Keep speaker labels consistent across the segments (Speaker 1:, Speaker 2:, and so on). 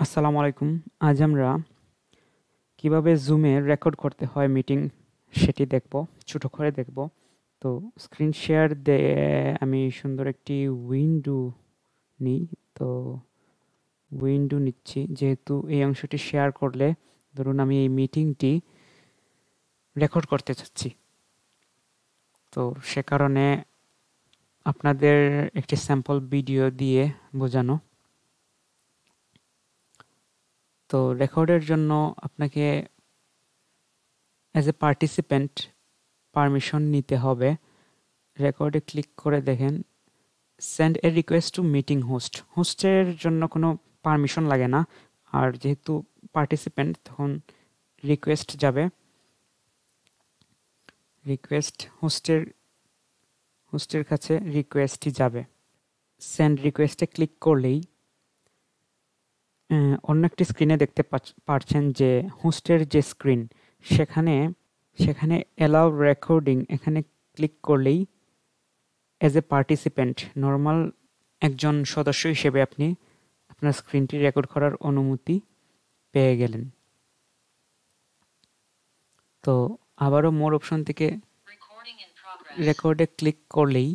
Speaker 1: আসসালামু আলাইকুম। আজ আমরা কিভাবে জুমে রেকর্ড করতে হয় মিটিং সেটি দেখব, ছোট করে দেখব। তো স্ক্রিন শেয়ার দিয়ে আমি সুন্দর একটি উইন্ডো নিই। তো উইন্ডো নিচ্ছি, যেহেতু এই অংশটি শেয়ার করলে ধরুন আমি এই মিটিংটি রেকর্ড করতে চাচ্ছি। তো সে কারণে আপনাদের একটি স্যাম্পল ভিডিও দিয়ে বোঝানো। তো রেকর্ডের জন্য আপনাকে অ্যাজ এ পার্টিসিপেন্ট পারমিশন নিতে হবে। রেকর্ডে ক্লিক করে দেখেন send a request to meeting host. হোস্টের জন্য কোনো পারমিশন লাগে না, আর যেহেতু পার্টিসিপেন্ট তখন রিকোয়েস্ট যাবে। রিকোয়েস্ট হোস্টের কাছে রিকোয়েস্টই যাবে। সেন্ড রিকোয়েস্টে ক্লিক করলেই অন্য একটি স্ক্রিনে দেখতে পারছেন যে হোস্টের যে স্ক্রিন, সেখানে সেখানে অ্যালাউ রেকর্ডিং এখানে ক্লিক করলেই অ্যাজ এ পার্টিসিপেন্ট নর্মাল একজন সদস্য হিসেবে আপনি আপনার স্ক্রিনটি রেকর্ড করার অনুমতি পেয়ে গেলেন। তো আবারও মোর অপশন থেকে রেকর্ডে ক্লিক করলেই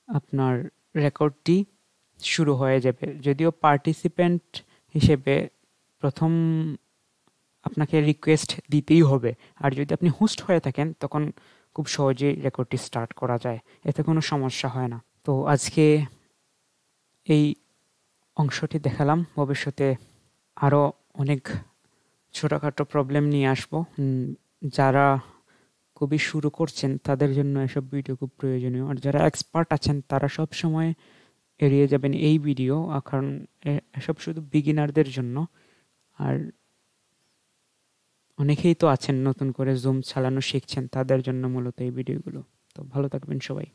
Speaker 1: আপনার রেকর্ডটি শুরু হয়ে যাবে। যদিও পার্টিসিপেন্ট হিসেবে প্রথম আপনাকে রিকোয়েস্ট দিতেই হবে, আর যদি আপনি হোস্ট হয়ে থাকেন তখন খুব সহজেই রেকর্ডটি স্টার্ট করা যায়, এতে কোনো সমস্যা হয় না। তো আজকে এই অংশটি দেখালাম, ভবিষ্যতে আরও অনেক ছোটোখাটো প্রবলেম নিয়ে আসবো। যারা খুবই শুরু করছেন তাদের জন্য এসব ভিডিও খুব প্রয়োজনীয়, আর যারা এক্সপার্ট আছেন তারা সব সময় এড়িয়ে যাবেন এই ভিডিও, কারণ এসব শুধু বিগিনারদের জন্য। আর অনেকেই তো আছেন নতুন করে জুম চালানো শিখছেন, তাদের জন্য মূলত এই ভিডিওগুলো। তো ভালো থাকবেন সবাই।